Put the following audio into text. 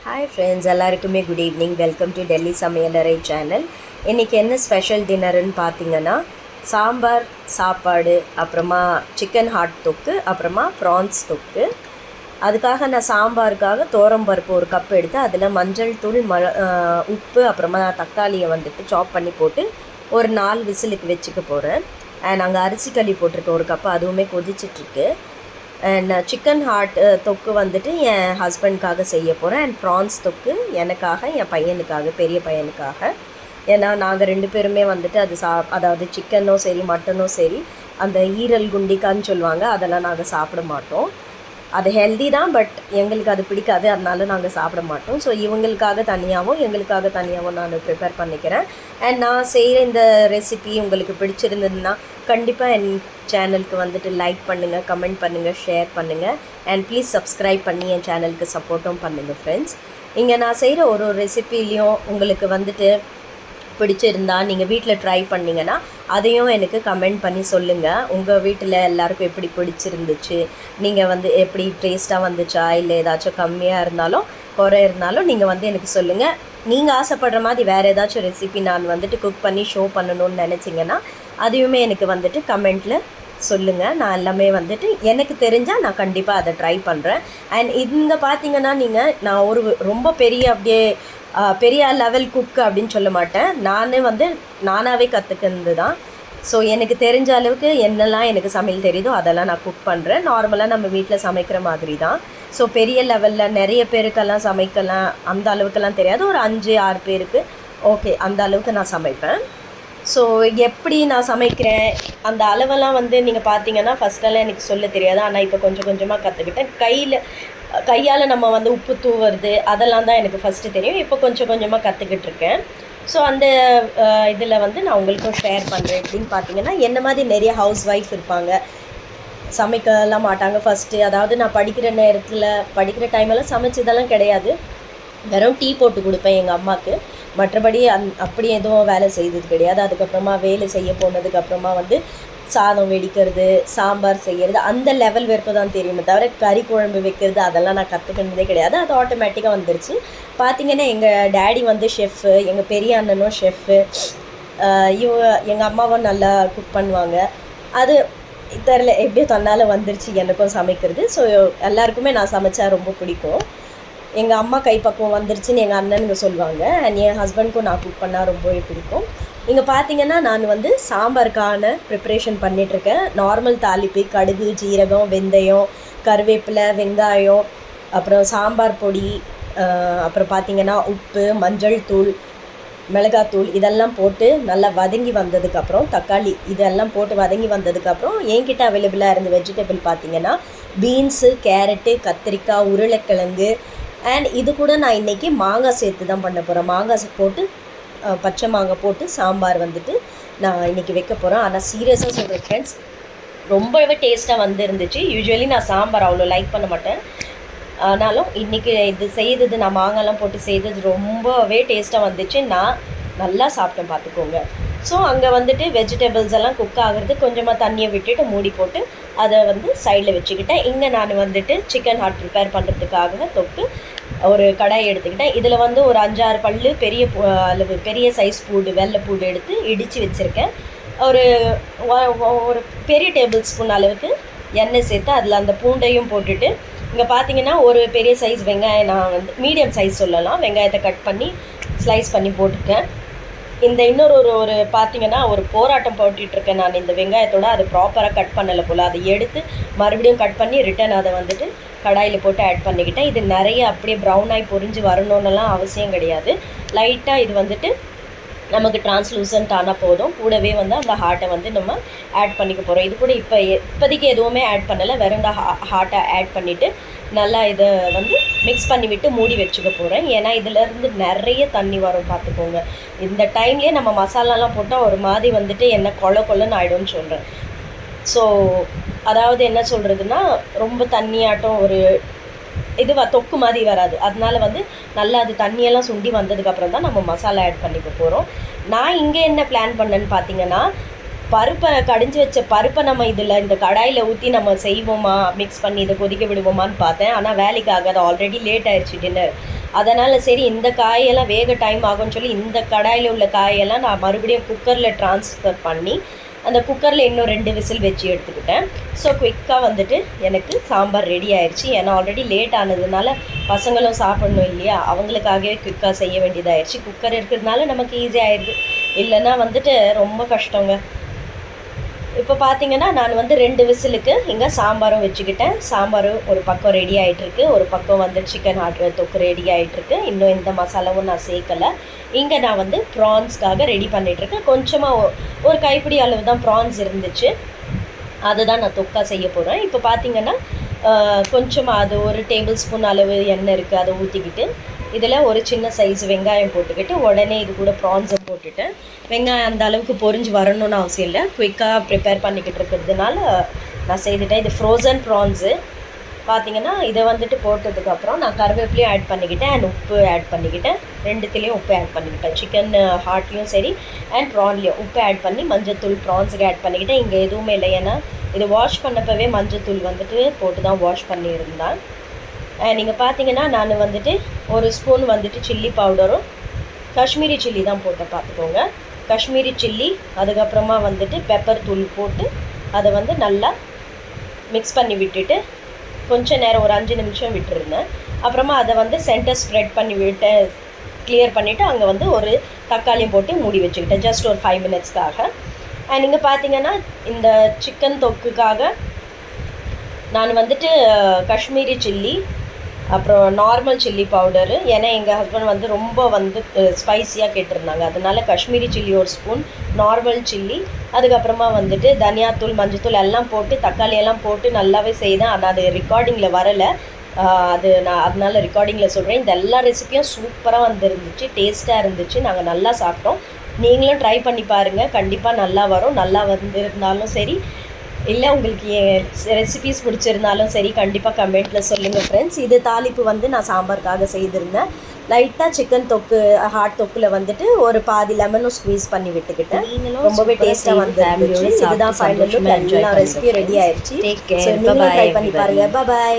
Hi friends, எல்லாருக்குமே good evening. Welcome to Delhi சமையலறை channel. இன்றைக்கி என்ன ஸ்பெஷல் டின்னருன்னு பார்த்தீங்கன்னா, சாம்பார் சாப்பாடு, அப்புறமா சிக்கன் ஹாட் தொக்கு, அப்புறமா ப்ரான்ஸ் தொக்கு. அதுக்காக நான் சாம்பாருக்காக பருப்பு ஒரு கப் எடுத்து அதில் மஞ்சள் தூள், உப்பு, அப்புறமா தக்காளியை வந்துட்டு சாப் பண்ணி போட்டு ஒரு 4 விசிலுக்கு வச்சுக்க போகிறேன். நாங்கள் அரிசி களி போட்டிருக்கோம் ஒரு கப்பு, அதுவுமே கொதிச்சிட்ருக்கு. அண்ட் சிக்கன் ஹாட் தொக்கு வந்துட்டு என் ஹஸ்பண்ட்காக செய்ய போகிறேன். அண்ட் ப்ரான்ஸ் தொக்கு எனக்காக, என் பையனுக்காக, பெரிய பையனுக்காக. ஏன்னா நாங்கள் 2 பேருமே வந்துட்டு அதாவது சிக்கனோ சரி மட்டனோ சரி, அந்த ஈரல் குண்டிக்கான்னு சொல்லுவாங்க, அதெல்லாம் நாங்கள் சாப்பிட மாட்டோம். அது ஹெல்தி தான், பட் எங்களுக்கு அது பிடிக்காது, அதனால நாங்கள் சாப்பிட மாட்டோம். ஸோ இவங்களுக்காக தனியாகவும் எங்களுக்காக தனியாகவும் நான் ப்ரிப்பேர் பண்ணிக்கிறேன். அண்ட் நான் செய்கிற இந்த ரெசிபி உங்களுக்கு பிடிச்சிருந்ததுன்னா கண்டிப்பாக என் சேனலுக்கு வந்துட்டு லைக் பண்ணுங்கள், கமெண்ட் பண்ணுங்கள், ஷேர் பண்ணுங்கள். அண்ட் ப்ளீஸ் சப்ஸ்கிரைப் பண்ணி என் சேனலுக்கு சப்போர்ட்டும் பண்ணுங்கள் ஃப்ரெண்ட்ஸ். இங்கே நான் செய்கிற ஒரு ரெசிபிலையும் உங்களுக்கு வந்துட்டு பிடிச்சிருந்தா நீங்கள் வீட்டில் ட்ரை பண்ணிங்கன்னா அதையும் எனக்கு கமெண்ட் பண்ணி சொல்லுங்கள். உங்கள் வீட்டில் எல்லாருக்கும் எப்படி பிடிச்சிருந்துச்சு, நீங்கள் வந்து எப்படி டேஸ்ட்டாக வந்துச்சா, இல்லை ஏதாச்சும் கம்மியாக இருந்தாலும் குறை இருந்தாலும் நீங்கள் வந்து எனக்கு சொல்லுங்கள். நீங்கள் ஆசைப்படுற மாதிரி வேறு ஏதாச்சும் ரெசிபி நான் வந்துட்டு குக் பண்ணி ஷோ பண்ணணும்னு நினச்சிங்கன்னா அதையுமே எனக்கு வந்துட்டு கமெண்ட்டில் சொல்லுங்கள். நான் எல்லாமே வந்துட்டு எனக்கு தெரிஞ்சால் நான் கண்டிப்பாக அதை ட்ரை பண்ணுறேன். அண்ட் இங்கே பார்த்தீங்கன்னா நான் ஒரு ரொம்ப பெரிய லெவல் குக்கு அப்படின்னு சொல்ல மாட்டேன். நானாகவே கற்றுக்கிறது தான். ஸோ எனக்கு தெரிஞ்ச அளவுக்கு என்னெல்லாம் எனக்கு சமையல் தெரியுதோ அதெல்லாம் நான் குக் பண்ணுறேன். நார்மலாக நம்ம வீட்டில் சமைக்கிற மாதிரி தான். ஸோ பெரிய லெவலில் நிறைய பேருக்கெல்லாம் சமைக்கலாம் அந்த அளவுக்கெல்லாம் தெரியாது. ஒரு 5-6 பேருக்கு ஓகே, அந்த அளவுக்கு நான் சமைப்பேன். ஸோ எப்படி நான் சமைக்கிறேன் அந்த அளவெல்லாம் நீங்கள் பார்த்தீங்கன்னா ஃபஸ்ட்டெல்லாம் எனக்கு சொல்ல தெரியாது. ஆனால் இப்போ கொஞ்சம் கொஞ்சமாக கற்றுக்கிட்டேன். கையால் நம்ம உப்பு தூவுறது அதெல்லாம் தான் எனக்கு ஃபஸ்ட்டு தெரியும். இப்போ கொஞ்சம் கொஞ்சமாக கற்றுக்கிட்டுருக்கேன். ஸோ அந்த இதில் நான் உங்களுக்கும் ஷேர் பண்ணுறேன். எப்படின்னு பார்த்தீங்கன்னா, என்ன மாதிரி நிறைய ஹவுஸ் ஒய்ஃப் இருப்பாங்க, சமைக்கலாம் மாட்டாங்க ஃபஸ்ட்டு. அதாவது நான் படிக்கிற டைமெல்லாம் சமைச்சதெல்லாம் கிடையாது. வெறும் டீ போட்டு கொடுப்பேன் எங்கள் அம்மாவுக்கு. மற்றபடி அப்படி எதுவும் வேலை செய்தது கிடையாது. அதுக்கப்புறமா வேலை செய்ய போனதுக்கப்புறமா சாதம் வெடிக்கிறது, சாம்பார் செய்கிறது, அந்த லெவல் வரைக்கும் தான் தெரியுமே தவிர கறி குழம்பு வைக்கிறது அதெல்லாம் நான் கற்றுக்கினதே கிடையாது. அது ஆட்டோமேட்டிக்காக வந்துருச்சு. பார்த்திங்கன்னா எங்கள் டேடி ஷெஃப்பு, எங்கள் பெரிய அண்ணனும் ஷெஃப்பு, எங்கள் அம்மாவும் நல்லா குக் பண்ணுவாங்க. அது தெரில எப்படியோ தன்னால் வந்துருச்சு எனக்கும் சமைக்கிறது. ஸோ எல்லாருக்குமே நான் சமைச்சா ரொம்ப பிடிக்கும். எங்கள் அம்மா கைப்பக்குவம் வந்துருச்சுன்னு எங்கள் அண்ணனுங்க சொல்லுவாங்க. அண்ட் என் ஹஸ்பண்ட்க்கும் நான் குக் பண்ணால் ரொம்பவே பிடிக்கும். இங்கே பார்த்தீங்கன்னா நான் சாம்பாருக்கான ப்ரிப்ரேஷன் பண்ணிகிட்ருக்கேன். நார்மல் தாளிப்பு, கடுகு, ஜீரகம், வெந்தயம், கருவேப்பிலை, வெங்காயம், அப்புறம் சாம்பார் பொடி, அப்புறம் பார்த்திங்கன்னா உப்பு, மஞ்சள் தூள், மிளகாத்தூள் இதெல்லாம் போட்டு நல்லா வதங்கி வந்ததுக்கப்புறம் தக்காளி இதெல்லாம் போட்டு வதங்கி வந்ததுக்கப்புறம் என்கிட்ட அவைலபிளாக இருந்த வெஜிடபிள் பார்த்திங்கன்னா பீன்ஸு, கேரட்டு, கத்திரிக்காய், உருளைக்கிழங்கு. அண்ட் இது கூட நான் இன்றைக்கி மாங்காய் சேர்த்து தான் பண்ண போகிறேன். மாங்காய் போட்டு, பச்சை மாங்காய் போட்டு சாம்பார் நான் இன்றைக்கி வைக்க போகிறேன். ஆனால் சீரியஸாக சொல்கிறேன் ஃப்ரெண்ட்ஸ், ரொம்பவே டேஸ்ட்டாக இருந்துச்சு. யூஸ்வலி நான் சாம்பார் அவ்வளோ லைக் பண்ண மாட்டேன். ஆனாலும் இன்றைக்கி இது செய்தது, நான் மாங்காய்லாம் போட்டு செய்தது ரொம்பவே டேஸ்ட்டாக வந்துச்சு. நான் நல்லா சாப்பிட்டேன் பார்த்துக்கோங்க. ஸோ அங்கே வெஜிடபிள்ஸ் எல்லாம் குக் ஆகிறது கொஞ்சமாக தண்ணியை விட்டுட்டு மூடி போட்டு அதை சைடில் வச்சுக்கிட்டேன். இங்கே நான் சிக்கன் ஹாட் ப்ரிப்பேர் பண்ணுறதுக்காக தொட்டு ஒரு கடாய் எடுத்துக்கிட்டேன். இதில் ஒரு 5-6 பல்லு பெரிய சைஸ் பூண்டு, வெள்ளை பூண்டு எடுத்து இடித்து வச்சுருக்கேன். ஒரு பெரிய டேபிள் ஸ்பூன் அளவுக்கு எண்ணெய் சேர்த்து அதில் அந்த பூண்டையும் போட்டுட்டு, இங்கே பார்த்தீங்கன்னா ஒரு பெரிய சைஸ் வெங்காயம், நான் மீடியம் சைஸ் சொல்லலாம், வெங்காயத்தை கட் பண்ணி ஸ்லைஸ் பண்ணி போட்டுருக்கேன். இந்த இன்னொரு பார்த்தீங்கன்னா ஒரு போராட்டம் போட்டுட்ருக்கேன் நான் இந்த வெங்காயத்தோடு. அது ப்ராப்பராக கட் பண்ணலை போல். அதை எடுத்து மறுபடியும் கட் பண்ணி ரிட்டன் அதை கடாயில் போட்டு ஆட் பண்ணிக்கிட்டேன். இது நிறைய அப்படியே ப்ரௌன் ஆகி பொரிஞ்சு வரணுன்னெல்லாம் அவசியம் கிடையாது. லைட்டாக இது நமக்கு டிரான்ஸ்லூசன்ட் ஆனால் போதும். கூடவே அந்த ஹார்ட்டை நம்ம ஆட் பண்ணிக்க போகிறோம். இது கூட இப்போதைக்கு எதுவுமே ஆட் பண்ணலை, வெறும் இந்த ஹார்ட்டை ஆட் பண்ணிவிட்டு நல்லா இதை மிக்ஸ் பண்ணிவிட்டு மூடி வச்சுக்க போகிறேன். ஏன்னா இதிலேருந்து நிறைய தண்ணி வரும் பார்த்துக்கோங்க. இந்த டைம்லேயே நம்ம மசாலாலாம் போட்டால் ஒரு மாதிரி என்ன கொள்ளன்னு ஆகிடும்னு சொல்கிறேன். ஸோ அதாவது என்ன சொல்கிறதுனா, ரொம்ப தண்ணியாட்டம் ஒரு தொக்கு மாதிரி வராது. அதனால நல்லா அது தண்ணியெல்லாம் சுண்டி வந்ததுக்கப்புறம் தான் நம்ம மசாலா ஆட் பண்ணிக்க போகிறோம். நான் இங்கே என்ன பிளான் பண்ணேன்னு பார்த்தீங்கன்னா, கடிஞ்சு வச்ச பருப்பை நம்ம இந்த கடாயில் ஊற்றி நம்ம செய்வோமா, மிக்ஸ் பண்ணி இதை கொதிக்க விடுவோமான்னு பார்த்தேன். ஆனால் வேலைக்கு ஆகாது, ஆல்ரெடி லேட் ஆயிடுச்சு டின்னர். அதனால் சரி இந்த காயெல்லாம் வேக டைம் ஆகும்னு சொல்லி இந்த கடாயில் உள்ள காயெல்லாம் நான் மறுபடியும் குக்கரில் ட்ரான்ஸ்ஃபர் பண்ணி அந்த குக்கரில் இன்னும் 2 விசில் வச்சு எடுத்துக்கிட்டேன். ஸோ குயிக்காக வந்துட்டு எனக்கு சாம்பார் ரெடி ஆயிடுச்சு. ஏன்னா ஆல்ரெடி லேட் ஆனதுனால பசங்களும் சாப்பிடணும் இல்லையா, அவங்களுக்காகவே குயிக்காக செய்ய வேண்டியதாகிடுச்சு. குக்கர் இருக்கிறதுனால நமக்கு ஈஸியாக ஆயிடுது, இல்லைன்னா வந்துட்டு ரொம்ப கஷ்டங்க. இப்போ பார்த்தீங்கன்னா நான் வந்து 2 விசிலுக்கு இங்கே சாம்பாரும் வச்சுக்கிட்டேன். சாம்பாரும் ஒரு பக்கம் ரெடி ஆகிட்டுருக்கு, ஒரு பக்கம் வந்து சிக்கன் ஹாட் தொக்கு ரெடி ஆகிட்டுருக்கு. இன்னும் எந்த மசாலாவும் நான் சேர்க்கலை. இங்கே நான் வந்து ப்ரான்ஸ்க்காக ரெடி பண்ணிகிட்ருக்கேன். கொஞ்சமாக ஒரு கைப்பிடி அளவு தான் ப்ரான்ஸ் இருந்துச்சு, அதுதான் நான் தொக்கா செய்ய போகிறேன். இப்போ பார்த்தீங்கன்னா கொஞ்சமாக அது ஒரு டேபிள் ஸ்பூன் அளவு எண்ணெய் இருக்குது, அதை ஊற்றிக்கிட்டு இதில் ஒரு சின்ன சைஸ் வெங்காயம் போட்டுக்கிட்டு உடனே இது கூட ப்ரான்ஸை போட்டுட்டேன். வெங்காயம் அந்த அளவுக்கு பொரிஞ்சு வரணும்னு அவசியம் இல்லை, குயிக்காக ப்ரிப்பேர் பண்ணிக்கிட்டு இருக்கிறதுனால நான் செய்துட்டேன். இது ஃப்ரோசன் ப்ரான்ஸு. பார்த்திங்கன்னா இதை வந்துட்டு போட்டதுக்கப்புறம் நான் கருவேப்பிலையும் ஆட் பண்ணிக்கிட்டேன் அண்ட் உப்பு ஆட் பண்ணிக்கிட்டேன். ரெண்டுத்துலேயும் உப்பு ஆட் பண்ணிக்கிட்டேன். சிக்கன் ஹார்ட்லேயும் சரி அண்ட் ப்ரான்லேயும் உப்பு ஆட் பண்ணி மஞ்சத்தூள் ப்ரான்ஸுக்கு ஆட் பண்ணிக்கிட்டேன். இங்கே எதுவுமே இல்லை, ஏன்னா இது வாஷ் பண்ணப்பவே மஞ்சத்தூள் வந்துட்டு போட்டு தான் வாஷ் பண்ணியிருந்தேன். நீங்கள் பார்த்தீங்கன்னா நான் வந்துட்டு ஒரு ஸ்பூன் வந்துட்டு சில்லி பவுடரும் காஷ்மீரி சில்லி தான் போட்டேன், பார்த்துக்கோங்க. காஷ்மீரி சில்லி, அதுக்கப்புறமா வந்துட்டு பெப்பர் தூள் போட்டு அதை வந்து நல்லா மிக்ஸ் பண்ணி விட்டுட்டு கொஞ்சம் நேரம் ஒரு 5 நிமிஷம் விட்டுருந்தேன். அப்புறமா அதை வந்து சென்டர் ஸ்ப்ரெட் பண்ணி விட்டு கிளியர் பண்ணிவிட்டு அங்கே வந்து ஒரு தக்காளியும் போட்டு மூடி வச்சுக்கிட்டேன் ஜஸ்ட் ஒரு 5 மினிட்ஸ்க்காக. அண்ட் நீங்கள் பார்த்தீங்கன்னா இந்த சிக்கன் தொக்குக்காக நான் வந்துட்டு காஷ்மீரி சில்லி அப்புறம் நார்மல் சில்லி பவுடரு, ஏன்னா எங்கள் ஹஸ்பண்ட் வந்து ரொம்ப வந்து ஸ்பைஸியாக கேட்டிருந்தாங்க, அதனால காஷ்மீரி சில்லி ஒரு ஸ்பூன், நார்மல் சில்லி, அதுக்கப்புறமா வந்துட்டு தனியாத்தூள் மஞ்சத்தூள் எல்லாம் போட்டு தக்காளி எல்லாம் போட்டு நல்லாவே செய்தேன். ஆனால் அது ரெக்கார்டிங்கில் வரலை, அது நான் அதனால ரெக்கார்டிங்கில் சொல்கிறேன். இந்த எல்லா ரெசிப்பியும் சூப்பராக வந்துருந்துச்சு, டேஸ்ட்டாக இருந்துச்சு, நாங்கள் நல்லா சாப்பிட்டோம். நீங்களும் ட்ரை பண்ணி பாருங்கள், கண்டிப்பாக நல்லா வரும். நல்லா வந்திருந்தாலும் சரி, இல்லை உங்களுக்கு என் ரெசிபீஸ் பிடிச்சிருந்தாலும் சரி, கண்டிப்பாக கமெண்ட்டில் சொல்லுங்கள் ஃப்ரெண்ட்ஸ். இது தாளிப்பு வந்து நான் சாம்பாருக்காக செய்திருந்தேன். லைட்டாக சிக்கன் தொக்கு ஹாட் தொக்கில் வந்துட்டு ஒரு பாதி லெமனும் ஸ்க்வீஸ் பண்ணி விட்டுக்கிட்டேன். ரொம்பவே டேஸ்ட்டாக வந்துருந்துச்சு. இதுதான் ஃபைனல் லுக். எல்லா ரெசிபியும் ரெடி ஆயிடுச்சு. நீங்களும் ட்ரை பண்ணி பாருங்கள். பாய்.